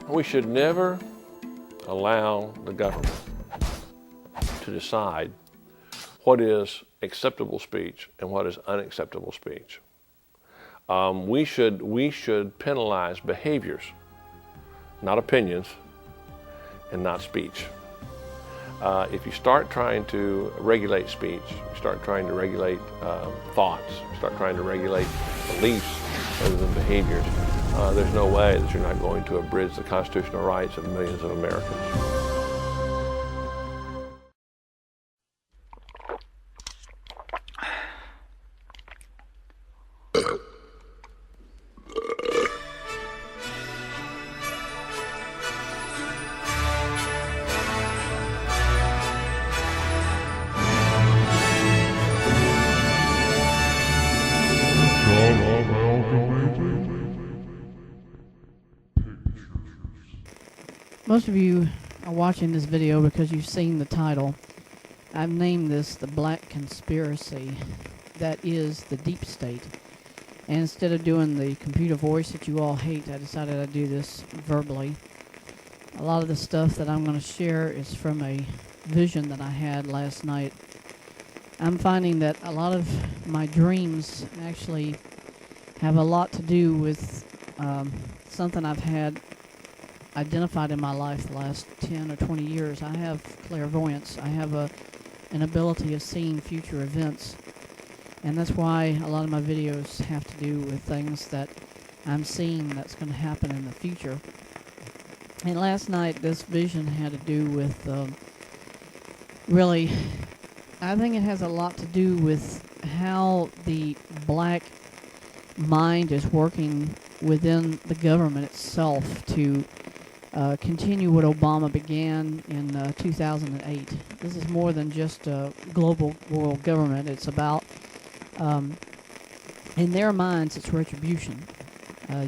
We should never allow the government to decide what is acceptable speech and what is unacceptable speech. We should penalize behaviors, not opinions, and not speech. If you start trying to regulate speech, you start trying to regulate thoughts, you start trying to regulate beliefs rather than behaviors, there's no way that you're not going to abridge the constitutional rights of millions of Americans. Most of you are watching this video because you've seen the title. I've named this the Black Conspiracy that is the deep state. And instead of doing the computer voice that you all hate, I decided I'd do this verbally. A lot of the stuff that I'm going to share is from a vision that I had last night. I'm finding that a lot of my dreams actually have a lot to do with something I've had identified in my life the last 10 or 20 years. I have clairvoyance. I have an ability of seeing future events. And that's why a lot of my videos have to do with things that I'm seeing that's going to happen in the future. And last night, this vision had to do with, really, I think it has a lot to do with how the black mind is working within the government itself to continue what Obama began in 2008. This is more than just a global world government. It's about, in their minds, it's retribution.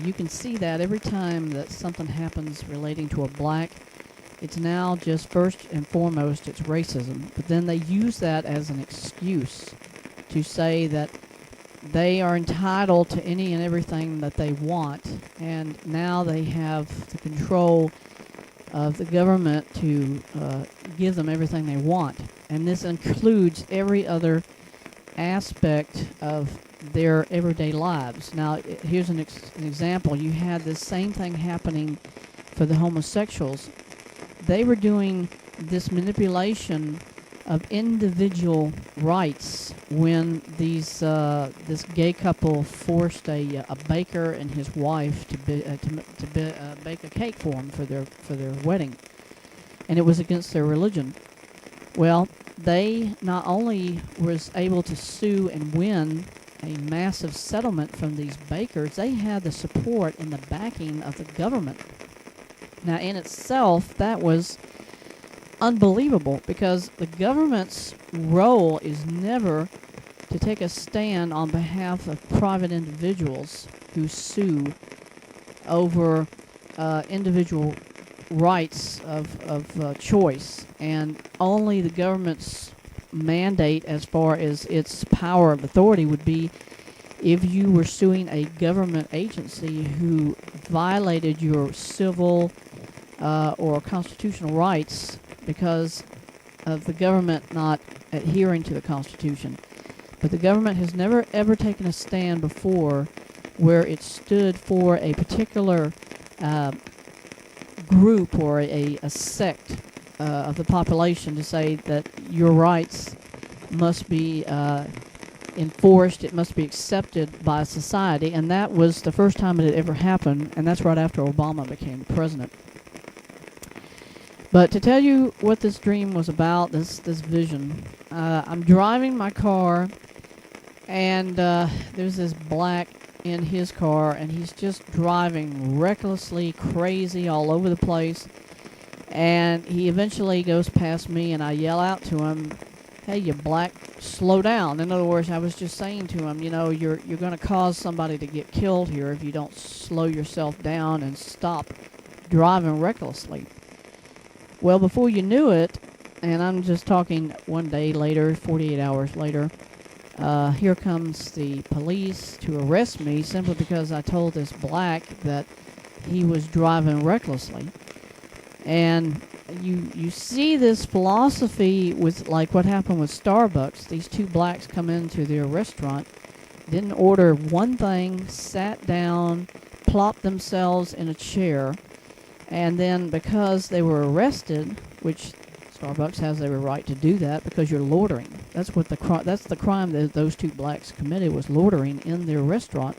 You can see that every time that something happens relating to a black, it's now just first and foremost, it's racism. But then they use that as an excuse to say that they are entitled to any and everything that they want, and now they have the control of the government to give them everything they want. And this includes every other aspect of their everyday lives. Now, here's an example. You had this same thing happening for the homosexuals. They were doing this manipulation of individual rights when these this gay couple forced a baker and his wife to bake a cake for them for their wedding, and it was against their religion. Well, they not only was able to sue and win a massive settlement from these bakers, they had the support and the backing of the government. Now, in itself, that was unbelievable, because the government's role is never to take a stand on behalf of private individuals who sue over individual rights of choice, and only the government's mandate as far as its power of authority would be if you were suing a government agency who violated your civil or constitutional rights because of the government not adhering to the Constitution. But the government has never ever taken a stand before where it stood for a particular group or a sect of the population to say that your rights must be enforced, it must be accepted by society. And that was the first time it had ever happened, and that's right after Obama became president. But to tell you what this dream was about, this vision, I'm driving my car, and there's this black in his car, and he's just driving recklessly crazy all over the place. And he eventually goes past me, and I yell out to him, "Hey, you black, slow down." In other words, I was just saying to him, you know, you're going to cause somebody to get killed here if you don't slow yourself down and stop driving recklessly. Well, before you knew it, and I'm just talking one day later, 48 hours later, here comes the police to arrest me simply because I told this black that he was driving recklessly. And you see this philosophy with like what happened with Starbucks. These two blacks come into their restaurant, didn't order one thing, sat down, plopped themselves in a chair, and then because they were arrested, which Starbucks has every right to do that because you're loitering. That's the crime that those two blacks committed, was loitering in their restaurant.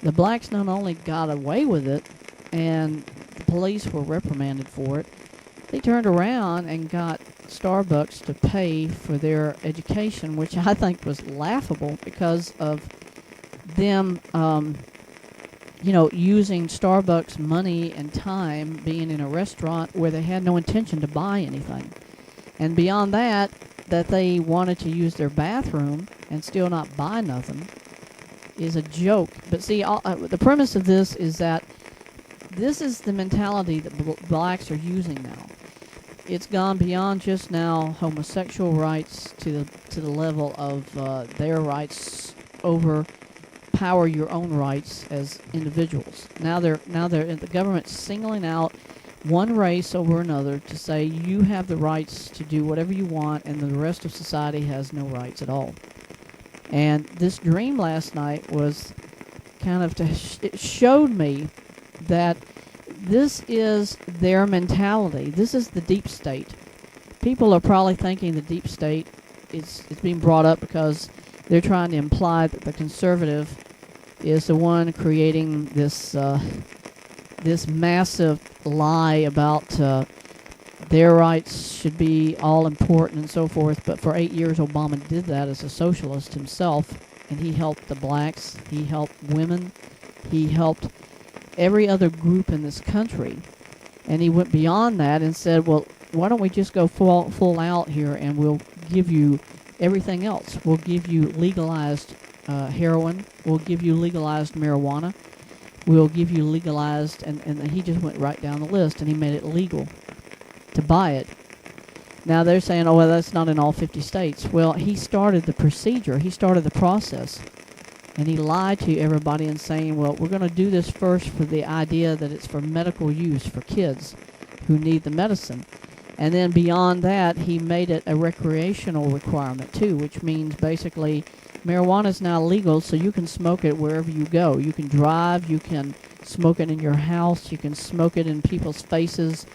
The blacks not only got away with it, and the police were reprimanded for it, they turned around and got Starbucks to pay for their education, which I think was laughable because of them, using Starbucks money and time being in a restaurant where they had no intention to buy anything. And beyond that they wanted to use their bathroom and still not buy nothing is a joke. But see, the premise of this is that this is the mentality that blacks are using now. It's gone beyond just now homosexual rights to the level of their rights overpower your own rights as individuals. Now the government's singling out one race over another to say you have the rights to do whatever you want, and the rest of society has no rights at all. And this dream last night was kind of it showed me that this is their mentality. This is the deep state. People are probably thinking the deep state is being brought up because they're trying to imply that the conservative is the one creating this massive lie about their rights should be all important and so forth. But for 8 years, Obama did that as a socialist himself, and he helped the blacks, he helped women, he helped every other group in this country. And he went beyond that and said, well, why don't we just go full out here, and we'll give you everything else. We'll give you legalized heroin. We'll give you legalized marijuana. We'll give you legalized, and he just went right down the list, and he made it legal to buy it. Now they're saying, oh, well, that's not in all 50 states. Well, he started the procedure. He started the process. And he lied to everybody and saying, well, we're going to do this first for the idea that it's for medical use for kids who need the medicine. And then beyond that, he made it a recreational requirement too, which means basically marijuana is now legal, so you can smoke it wherever you go. You can drive, you can smoke it in your house, you can smoke it in people's faces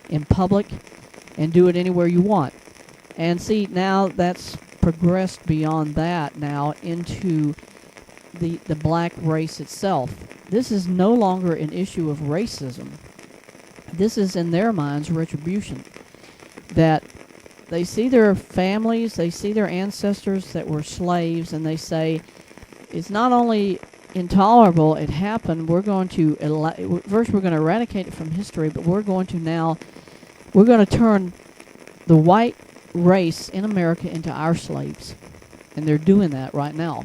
in public, and do it anywhere you want. And see, now that's progressed beyond that now into the black race itself. This is no longer an issue of racism. This is, in their minds, retribution. That they see their families, they see their ancestors that were slaves, and they say, it's not only intolerable, it happened, first we're going to eradicate it from history, but we're going to turn the white race in America into our slaves. And they're doing that right now.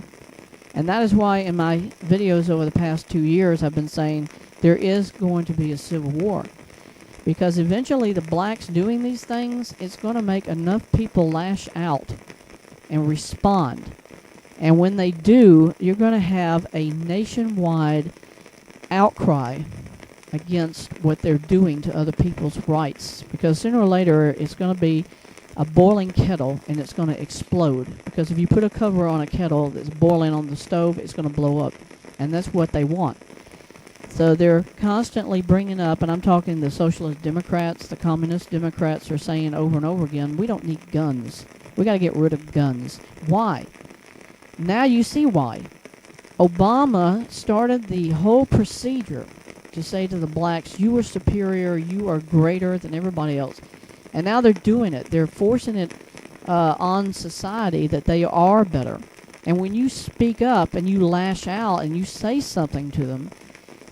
And that is why in my videos over the past 2 years I've been saying there is going to be a civil war. Because eventually the blacks doing these things, it's going to make enough people lash out and respond. And when they do, you're going to have a nationwide outcry against what they're doing to other people's rights. Because sooner or later it's going to be a boiling kettle, and it's going to explode. Because if you put a cover on a kettle that's boiling on the stove, it's going to blow up. And that's what they want. So they're constantly bringing up, and I'm talking the Socialist Democrats, the Communist Democrats are saying over and over again, we don't need guns. We got to get rid of guns. Why? Now you see why. Obama started the whole procedure to say to the blacks, you are superior, you are greater than everybody else. And now they're doing it. They're forcing it on society that they are better. And when you speak up and you lash out and you say something to them,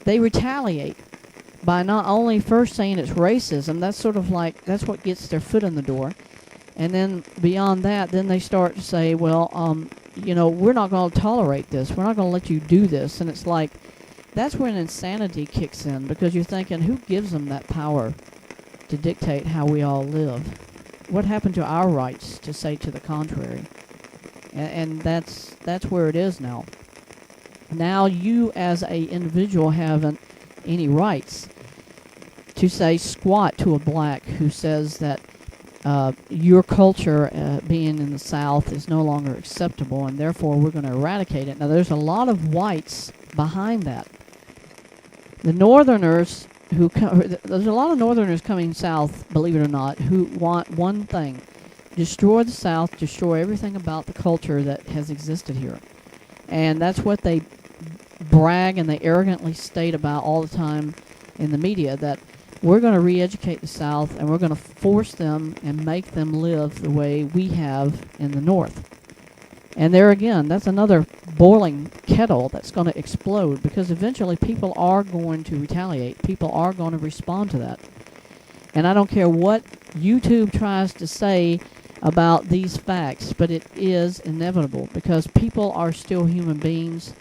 they retaliate by not only first saying it's racism, that's sort of like, that's what gets their foot in the door. And then beyond that, then they start to say, well, we're not going to tolerate this. We're not going to let you do this. And it's like, that's when insanity kicks in, because you're thinking, who gives them that power to dictate how we all live? What happened to our rights to say to the contrary? And that's where it is now. Now you as a individual have any rights to say squat to a black who says that your culture being in the South is no longer acceptable, and therefore we're going to eradicate it. Now, there's a lot of whites behind that. The Northerners there's a lot of Northerners coming south, believe it or not, who want one thing: destroy the South, destroy everything about the culture that has existed here. And that's what they brag and they arrogantly state about all the time in the media, that we're going to re-educate the South and we're going to force them and make them live the way we have in the North. And there again, that's another boiling kettle that's going to explode, because eventually people are going to retaliate. People are going to respond to that. And I don't care what YouTube tries to say about these facts, but it is inevitable, because people are still human beings.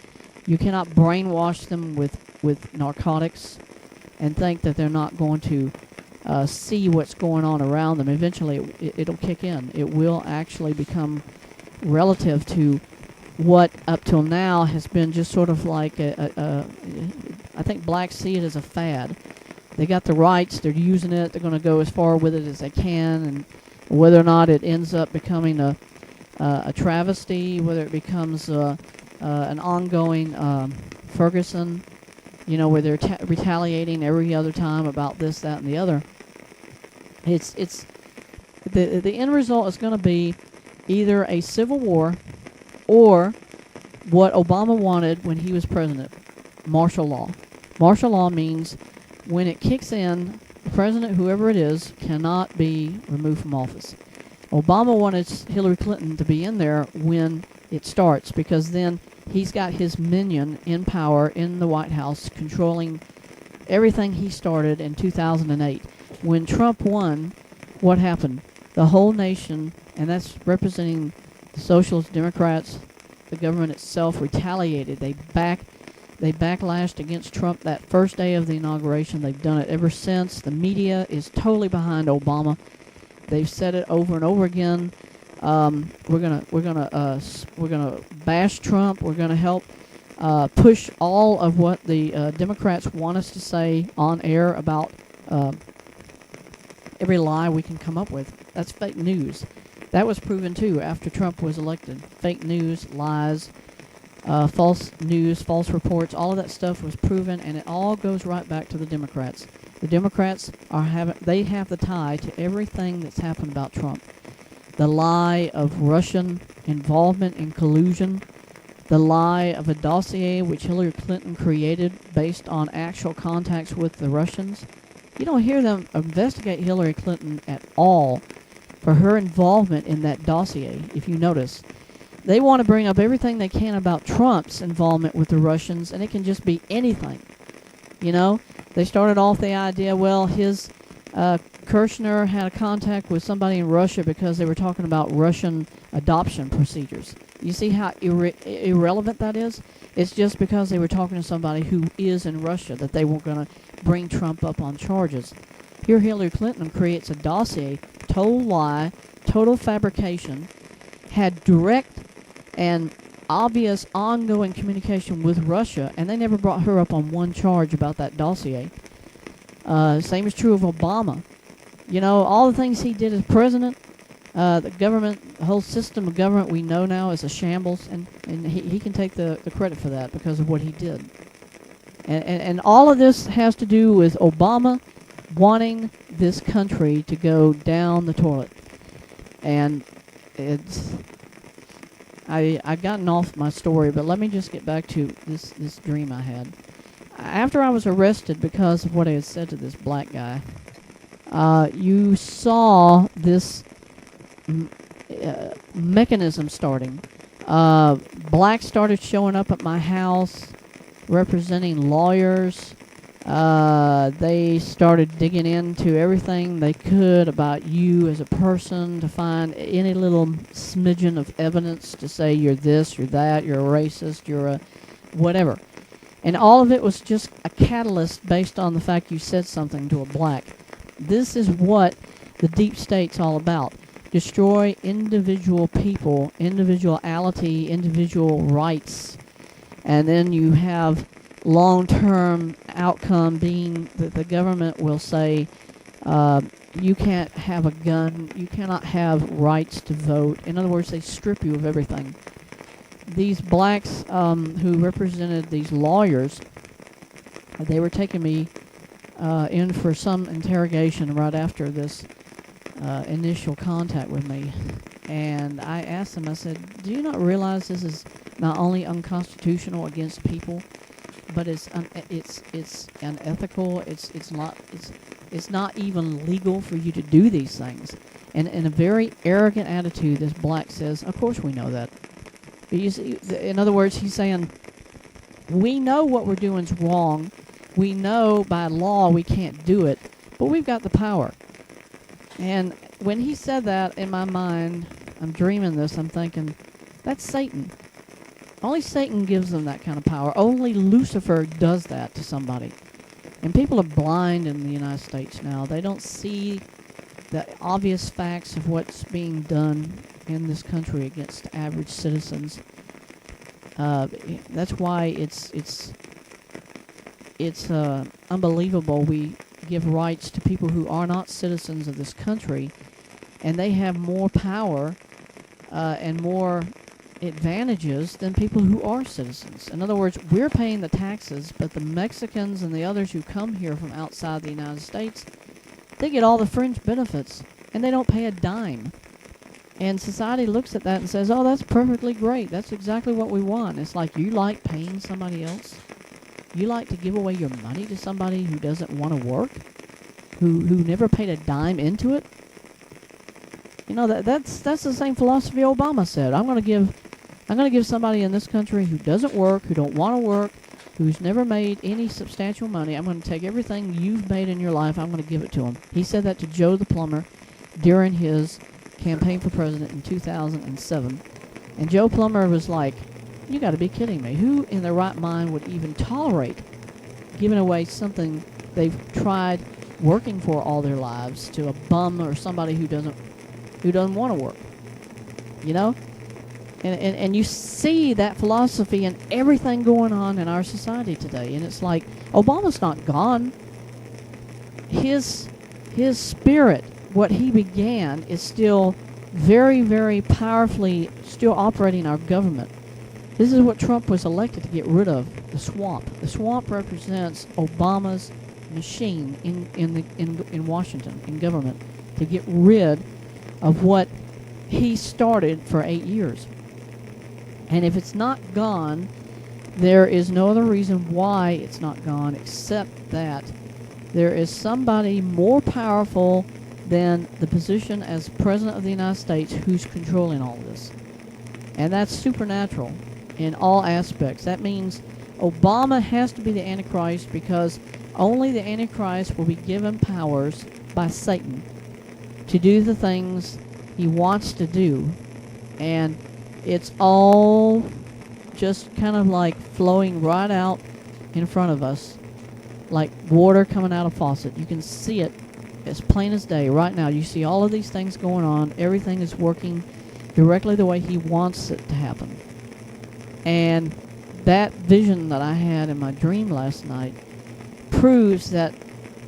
You cannot brainwash them with narcotics and think that they're not going to see what's going on around them. Eventually it'll kick in. It will actually become relative to what up till now has been just sort of like I think blacks see it as a fad. They got the rights, they're using it, they're going to go as far with it as they can, and whether or not it ends up becoming a travesty, whether it becomes an ongoing Ferguson, where they're retaliating every other time about this, that, and the other. It's the end result is going to be either a civil war or what Obama wanted when he was president, martial law. Martial law means when it kicks in, the president, whoever it is, cannot be removed from office. Obama wanted Hillary Clinton to be in there when it starts, because then he's got his minion in power in the White House controlling everything he started in 2008. When Trump won, what happened? The whole nation, and that's representing the Socialist Democrats, the government itself, retaliated. They backlashed against Trump that first day of the inauguration. They've done it ever since. The media is totally behind Obama. They've said it over and over again. We're gonna bash Trump. We're gonna help push all of what the Democrats want us to say on air about every lie we can come up with. That's fake news. That was proven too after Trump was elected. Fake news, lies, false news, false reports, all of that stuff was proven, and it all goes right back to the Democrats. The Democrats have the tie to everything that's happened about Trump. The lie of Russian involvement in collusion, the lie of a dossier which Hillary Clinton created based on actual contacts with the Russians. You don't hear them investigate Hillary Clinton at all for her involvement in that dossier, if you notice. They want to bring up everything they can about Trump's involvement with the Russians, and it can just be anything. They started off the idea, well, his Kirshner had a contact with somebody in Russia because they were talking about Russian adoption procedures. You see how irrelevant that is? It's just because they were talking to somebody who is in Russia that they were going to bring Trump up on charges. Here Hillary Clinton creates a dossier, total lie, total fabrication, had direct and obvious ongoing communication with Russia, and they never brought her up on one charge about that dossier. Same is true of Obama. All the things he did as president, the government, the whole system of government we know now is a shambles, and he can take the credit for that because of what he did. And all of this has to do with Obama wanting this country to go down the toilet. And I've gotten off my story, but let me just get back to this dream I had. After I was arrested because of what I had said to this black guy, you saw this mechanism starting. Blacks started showing up at my house representing lawyers. They started digging into everything they could about you as a person to find any little smidgen of evidence to say you're this, you're that, you're a racist, you're a whatever. And all of it was just a catalyst based on the fact you said something to a black. This is what the deep state's all about. Destroy individual people, individuality, individual rights. And then you have long-term outcome being that the government will say, you can't have a gun, you cannot have rights to vote. In other words, they strip you of everything. These blacks who represented these lawyers, they were taking me in for some interrogation right after this initial contact with me. And I asked them, I said, do you not realize this is not only unconstitutional against people, but it's unethical. It's not even legal for you to do these things. And in a very arrogant attitude, this black says, of course we know that. But you see, in other words, he's saying, we know what we're doing is wrong. We know by law we can't do it, but we've got the power. And when he said that, in my mind, I'm dreaming this, I'm thinking, that's Satan. Only Satan gives them that kind of power. Only Lucifer does that to somebody. And people are blind in the United States now. They don't see the obvious facts of what's being done in this country against average citizens. That's why it's unbelievable. We give rights to people who are not citizens of this country, and they have more power and more advantages than people who are citizens. In other words, we're paying the taxes, but the Mexicans and the others who come here from outside the United States, they get all the fringe benefits, and they don't pay a dime. And society looks at that and says, oh, that's perfectly great. That's exactly what we want. It's like, you like paying somebody else? You like to give away your money to somebody who doesn't want to work? Who never paid a dime into it? You know, that's the same philosophy Obama said. I'm going to give somebody in this country who doesn't work, who don't want to work, who's never made any substantial money, I'm going to take everything you've made in your life, I'm going to give it to them. He said that to Joe the plumber during his campaign for president in 2007. And Joe Plummer was like, you got to be kidding me. Who in their right mind would even tolerate giving away something they've tried working for all their lives to a bum or somebody who doesn't want to work? You know? And you see that philosophy in everything going on in our society today. And it's like, Obama's not gone. His spirit, what he began, is still very, very powerfully still operating our government. This is what Trump was elected to get rid of, the swamp. The swamp represents Obama's machine in Washington, in government, to get rid of what he started for 8 years. And if it's not gone, there is no other reason why it's not gone except that there is somebody more powerful than the position as President of the United States who's controlling all this. And that's supernatural in all aspects. That means Obama has to be the Antichrist, because only the Antichrist will be given powers by Satan to do the things he wants to do. And it's all just kind of like flowing right out in front of us, like water coming out of a faucet. You can see it as plain as day right now. You see all of these things going on. Everything is working directly the way he wants it to happen. And that vision that I had in my dream last night proves that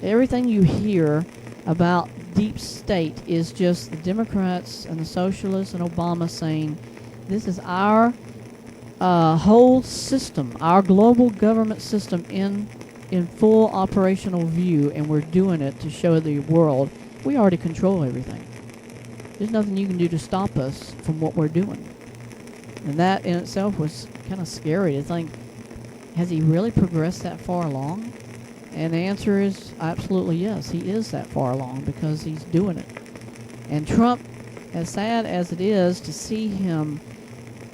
everything you hear about deep state is just the Democrats and the socialists and Obama saying, this is our whole system, our global government system in full operational view, and we're doing it to show the world we already control everything. There's nothing you can do to stop us from what we're doing. And that in itself was kind of scary to think, has he really progressed that far along? And the answer is absolutely yes, he is that far along, because he's doing it. And Trump, as sad as it is to see him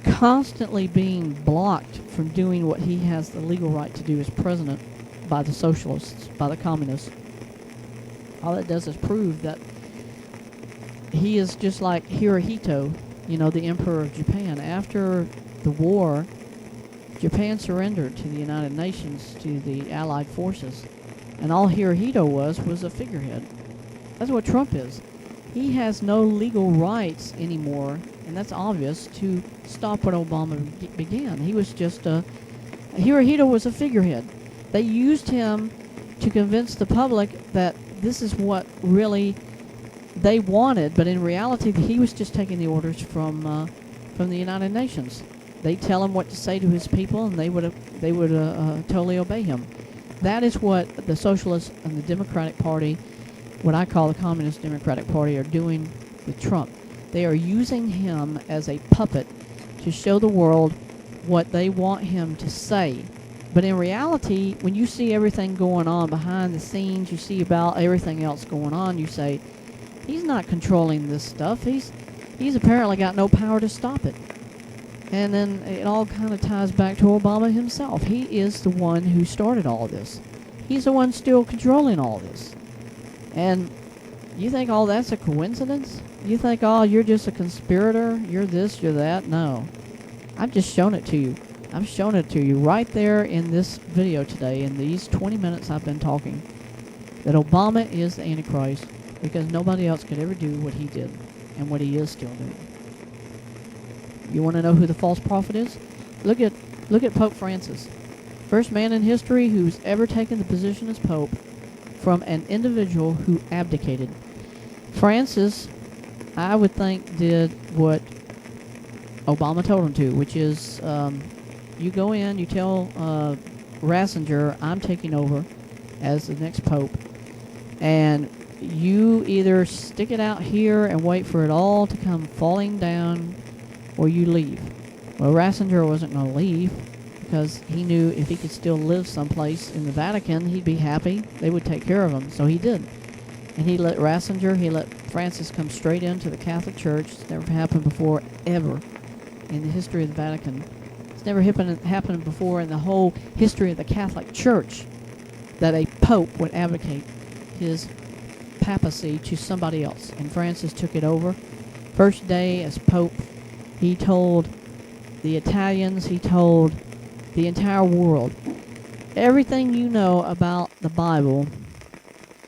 constantly being blocked from doing what he has the legal right to do as president by the socialists, by the communists, all that does is prove that he is just like Hirohito, you know, the emperor of Japan. After the war, Japan surrendered to the United Nations, to the Allied forces, and all Hirohito was a figurehead. That's what Trump is. He has no legal rights anymore, and that's obvious, to stop what Obama began. He was just a Hirohito was a figurehead. They used him to convince the public that this is what really they wanted, but in reality, he was just taking the orders from the United Nations. They'd tell him what to say to his people, and they would totally obey him. That is what the Socialists and the Democratic Party, what I call the Communist Democratic Party, are doing with Trump. They are using him as a puppet to show the world what they want him to say. But in reality, when you see everything going on behind the scenes, you see about everything else going on, you say, he's not controlling this stuff. He's apparently got no power to stop it. And then it all kind of ties back to Obama himself. He is the one who started all this. He's the one still controlling all this. And you think all that's a coincidence? You think, oh, you're just a conspirator? You're this, you're that? No. I've just shown it to you. I've shown it to you right there in this video today, in these 20 minutes I've been talking, that Obama is the Antichrist because nobody else could ever do what he did and what he is still doing. You want to know who the false prophet is? Look at Pope Francis. First man in history who's ever taken the position as Pope from an individual who abdicated. Francis, I would think, did what Obama told him to, which is you go in, you tell Ratzinger, I'm taking over as the next Pope, and you either stick it out here and wait for it all to come falling down, or you leave. Well, Ratzinger wasn't going to leave because he knew if he could still live someplace in the Vatican, he'd be happy. They would take care of him, so he did. And he let Francis come straight into the Catholic Church. It's never happened before, ever, in the history of the Vatican. It's never happened before in the whole history of the Catholic Church that a pope would abdicate his papacy to somebody else. And Francis took it over. First day as pope, he told the Italians, he told the entire world, everything you know about the Bible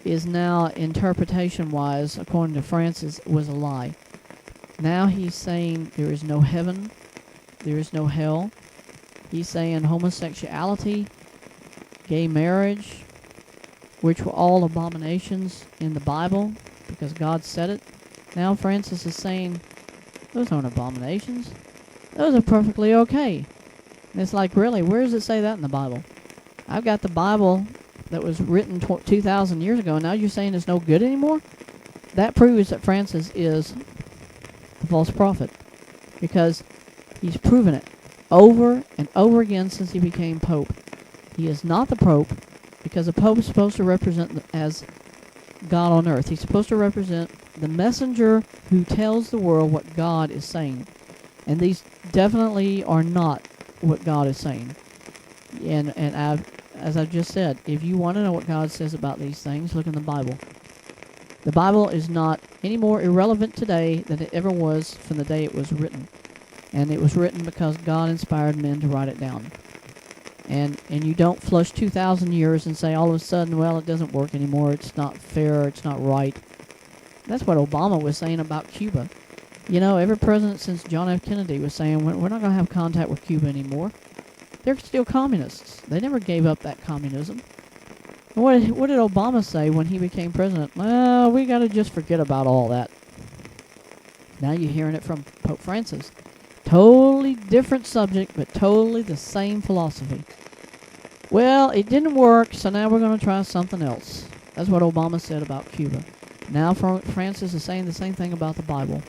is now, interpretation-wise, according to Francis, was a lie. Now he's saying there is no heaven, there is no hell. He's saying homosexuality, gay marriage, which were all abominations in the Bible because God said it. Now Francis is saying, those aren't abominations. Those are perfectly okay. And it's like, really, where does it say that in the Bible? I've got the Bible that was written 2,000 years ago, and now you're saying it's no good anymore? That proves that Francis is a false prophet, because he's proven it over and over again since he became Pope. He is not the Pope, because a Pope is supposed to represent as God on earth. He's supposed to represent the messenger who tells the world what God is saying. And these definitely are not what God is saying. And as I've just said, if you want to know what God says about these things, look in the Bible. The Bible is not any more irrelevant today than it ever was from the day it was written. And it was written because God inspired men to write it down. And you don't flush 2,000 years and say all of a sudden, well, it doesn't work anymore, it's not fair, it's not right. That's what Obama was saying about Cuba. You know, every president since John F. Kennedy was saying, we're not going to have contact with Cuba anymore. They're still communists. They never gave up that communism. And what did Obama say when he became president? Well, we got to just forget about all that. Now you're hearing it from Pope Francis. Totally different subject, but totally the same philosophy. Well, it didn't work, so now we're going to try something else. That's what Obama said about Cuba. Now Francis is saying the same thing about the Bible.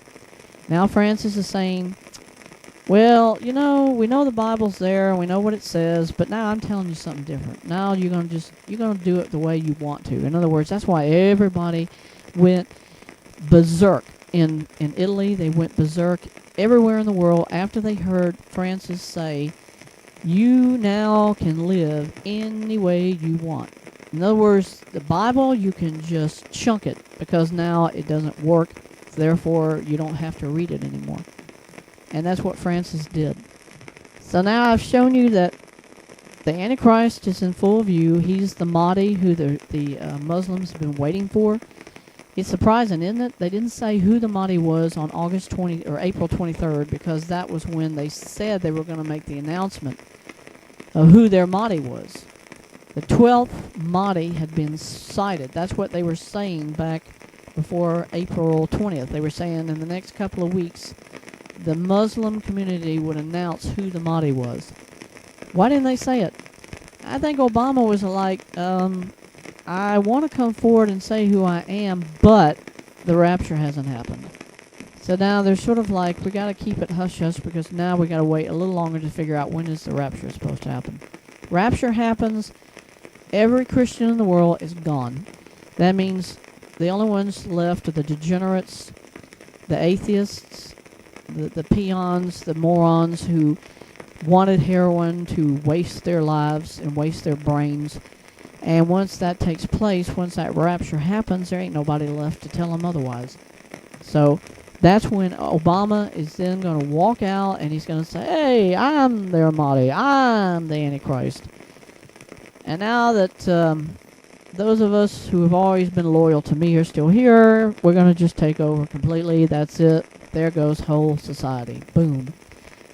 Now Francis is saying, well, you know, we know the Bible's there, we know what it says, but now I'm telling you something different. Now you're going to do it the way you want to. In other words, that's why everybody went berserk in Italy. They went berserk everywhere in the world after they heard Francis say, you now can live any way you want. In other words, the Bible, you can just chunk it because now it doesn't work. Therefore, you don't have to read it anymore. And that's what Francis did. So now I've shown you that the Antichrist is in full view. He's the Mahdi who the Muslims have been waiting for. It's surprising, isn't it? They didn't say who the Mahdi was on April 23rd, because that was when they said they were going to make the announcement of who their Mahdi was. The 12th Mahdi had been sighted. That's what they were saying back before April 20th. They were saying in the next couple of weeks, the Muslim community would announce who the Mahdi was. Why didn't they say it? I think Obama was like, I want to come forward and say who I am, but the rapture hasn't happened. So now they're sort of like, we got to keep it hush-hush because now we got to wait a little longer to figure out when is the rapture supposed to happen. Rapture happens, every Christian in the world is gone. That means the only ones left are the degenerates, the atheists, the peons, the morons who wanted heroin to waste their lives and waste their brains. And once that takes place, once that rapture happens, there ain't nobody left to tell them otherwise. So that's when Obama is then going to walk out and he's going to say, hey, I'm their Mahdi, I'm the Antichrist. And now that those of us who have always been loyal to me are still here, we're going to just take over completely. That's it. There goes whole society. Boom.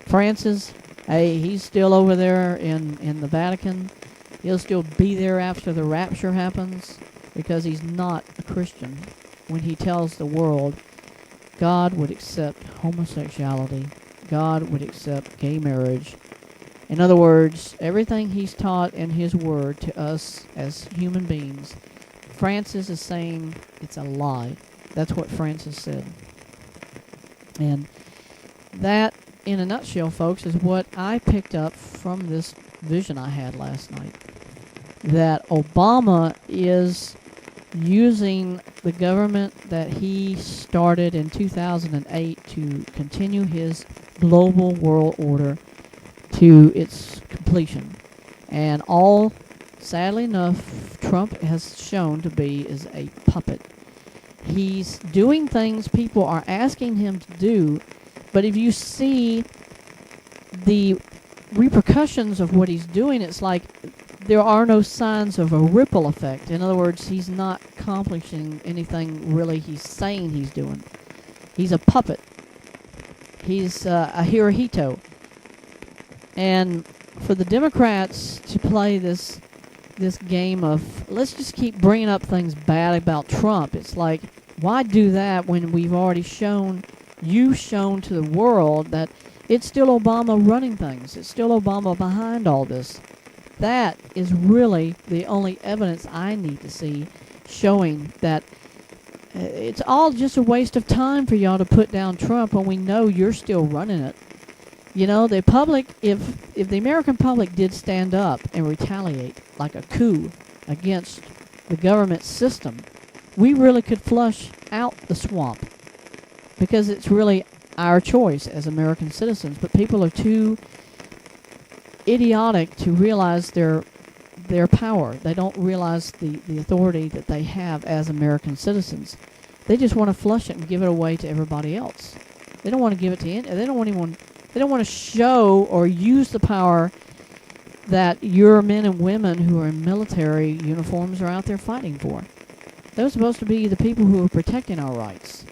Francis, hey, he's still over there in the Vatican. He'll still be there after the rapture happens because he's not a Christian. When he tells the world God would accept homosexuality, God would accept gay marriage. In other words, everything he's taught in his word to us as human beings, Francis is saying it's a lie. That's what Francis said. And that, in a nutshell, folks, is what I picked up from this vision I had last night. That Obama is using the government that he started in 2008 to continue his global world order to its completion. And all, sadly enough, Trump has shown to be is a puppet. He's doing things people are asking him to do, but if you see the repercussions of what he's doing, it's like there are no signs of a ripple effect. In other words, he's not accomplishing anything really he's saying he's doing. He's a puppet. He's a Hirohito. And for the Democrats to play this game of, let's just keep bringing up things bad about Trump, it's like, why do that when we've already shown to the world that it's still Obama running things. It's still Obama behind all this. That is really the only evidence I need to see showing that it's all just a waste of time for y'all to put down Trump when we know you're still running it. You know, the public, if the American public did stand up and retaliate like a coup against the government system, we really could flush out the swamp because it's really our choice as American citizens. But people are too idiotic to realize their power. They don't realize the authority that they have as American citizens. They just want to flush it and give it away to everybody else. They don't want to give it to any. They don't want to show or use the power that your men and women who are in military uniforms are out there fighting for. They're supposed to be the people who are protecting our rights.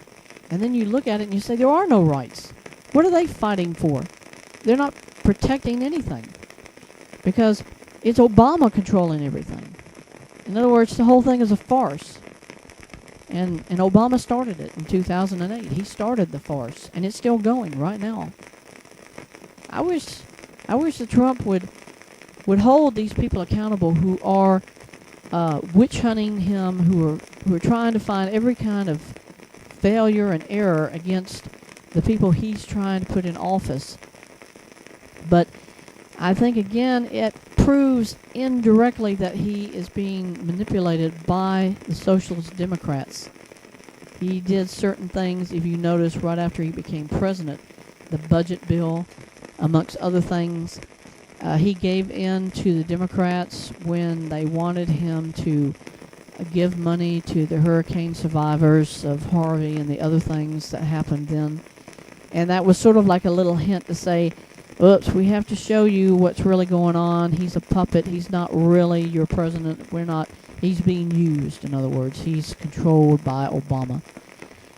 And then you look at it and you say, there are no rights. What are they fighting for? They're not protecting anything. Because it's Obama controlling everything. In other words, the whole thing is a farce. And Obama started it in 2008. He started the farce. And it's still going right now. I wish that Trump would hold these people accountable who are witch hunting him, who are trying to find every kind of failure and error against the people he's trying to put in office. But I think, again, it proves indirectly that he is being manipulated by the Socialist Democrats. He did certain things, if you notice, right after he became president. The budget bill, amongst other things. He gave in to the Democrats when they wanted him to give money to the hurricane survivors of Harvey and the other things that happened then. And that was sort of like a little hint to say, oops, we have to show you what's really going on. He's a puppet. He's not really your president. He's being used, in other words. He's controlled by Obama.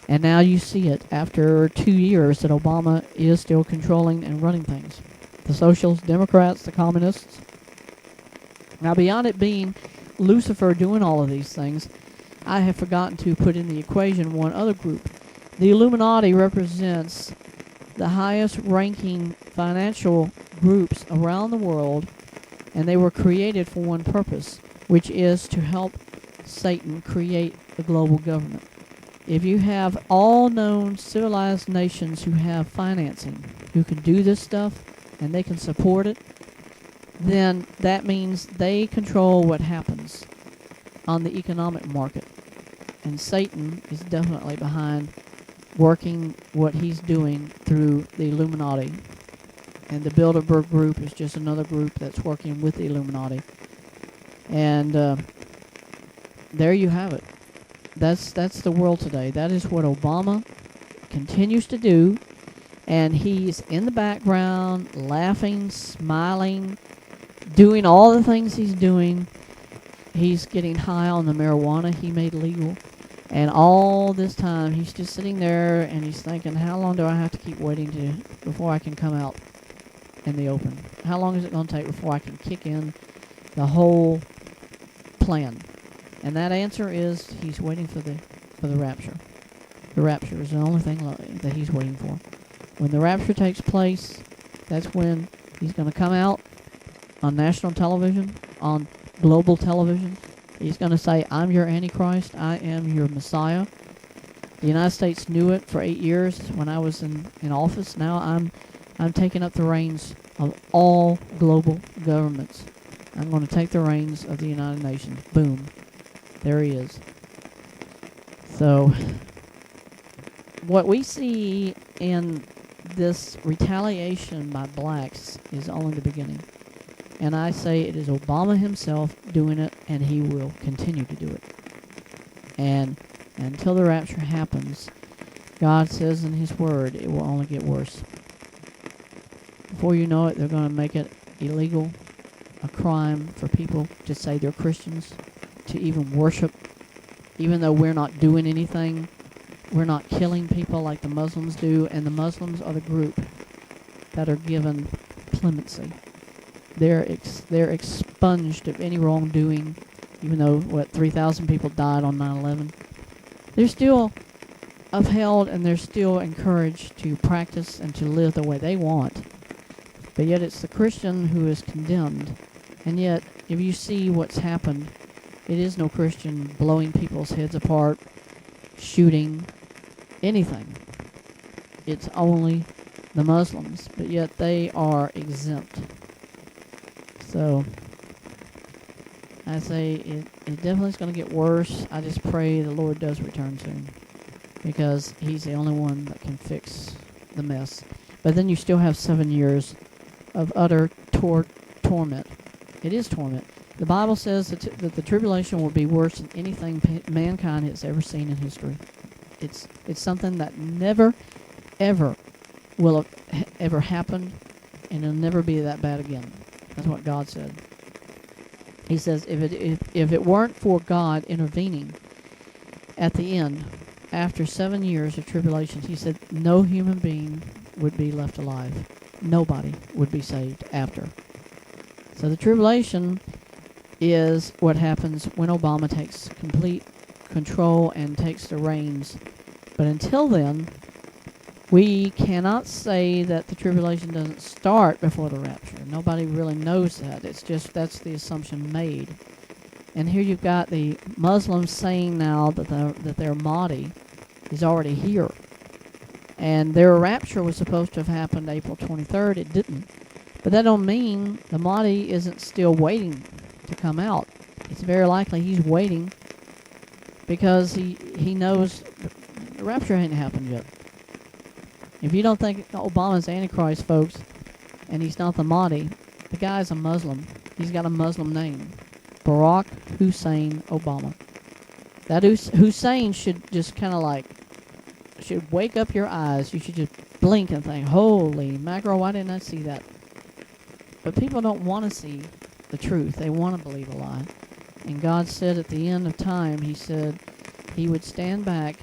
And now you see it after 2 years that Obama is still controlling and running things. The Socialists, Democrats, the Communists, Now, beyond it being Lucifer doing all of these things, I have forgotten to put in the equation one other group. The Illuminati represents the highest ranking financial groups around the world, and they were created for one purpose, which is to help Satan create the global government. If you have all known civilized nations who have financing, who can do this stuff, and they can support it, then that means they control what happens on the economic market. And Satan is definitely behind working what he's doing through the Illuminati. And the Bilderberg group is just another group that's working with the Illuminati. And there you have it. That's the world today. That is what Obama continues to do. And he's in the background, laughing, smiling, doing all the things he's doing. He's getting high on the marijuana he made legal. And all this time, he's just sitting there and he's thinking, how long do I have to keep waiting before I can come out in the open? How long is it going to take before I can kick in the whole plan? And that answer is he's waiting for the rapture. The rapture is the only thing that he's waiting for. When the rapture takes place, that's when he's going to come out on national television, on global television. He's going to say, I'm your Antichrist. I am your Messiah. The United States knew it for 8 years when I was in office. Now I'm taking up the reins of all global governments. I'm going to take the reins of the United Nations. Boom. There he is. So, what we see in this retaliation by blacks is only the beginning. And I say it is Obama himself doing it, and he will continue to do it. And until the rapture happens, God says in his word, it will only get worse. Before you know it, they're going to make it illegal, a crime for people to say they're Christians, to even worship, even though we're not doing anything. We're not killing people like the Muslims do, and the Muslims are the group that are given clemency. They're expunged of any wrongdoing, even though, 3,000 people died on 9/11. They're still upheld and they're still encouraged to practice and to live the way they want. But yet it's the Christian who is condemned. And yet, if you see what's happened, it is no Christian blowing people's heads apart, shooting, anything. It's only the Muslims, but yet they are exempt. So, I say it definitely is going to get worse. I just pray the Lord does return soon, because he's the only one that can fix the mess. But then you still have 7 years of utter torment. It is torment. The Bible says that the tribulation will be worse than anything mankind has ever seen in history. It's something that never, ever will have ever happened, and it'll never be that bad again. That's what God said. He says if it weren't for God intervening at the end, after 7 years of tribulation, he said no human being would be left alive. Nobody would be saved after. So the tribulation is what happens when Obama takes complete control and takes the reins. But until then, we cannot say that the tribulation doesn't start before the rapture. Nobody really knows that. It's just that's the assumption made. And here you've got the Muslims saying now that their Mahdi is already here. And their rapture was supposed to have happened April 23rd. It didn't. But that don't mean the Mahdi isn't still waiting to come out. It's very likely he's waiting because he knows the rapture ain't happened yet. If you don't think Obama's Antichrist, folks, and he's not the Mahdi, the guy's a Muslim. He's got a Muslim name. Barack Hussein Obama. That Hussein should just kind of should wake up your eyes. You should just blink and think, holy mackerel, why didn't I see that? But people don't want to see the truth. They want to believe a lie. And God said at the end of time, he said he would stand back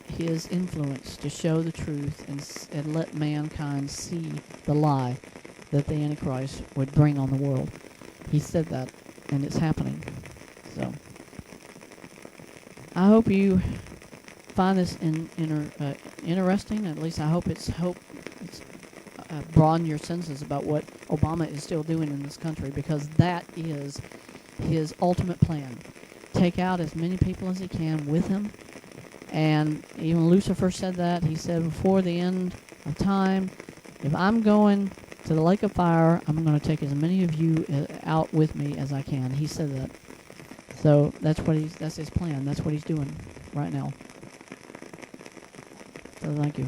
his influence to show the truth and let mankind see the lie that the Antichrist would bring on the world. He said that. and it's happening. So I hope you find this interesting. At least I hope it's broaden your senses about what Obama is still doing in this country, because that is his ultimate plan. Take out as many people as he can with him. And even Lucifer said that. He said, before the end of time, if I'm going to the lake of fire, I'm going to take as many of you out with me as I can. He said that. So that's his plan. That's what he's doing right now. So thank you.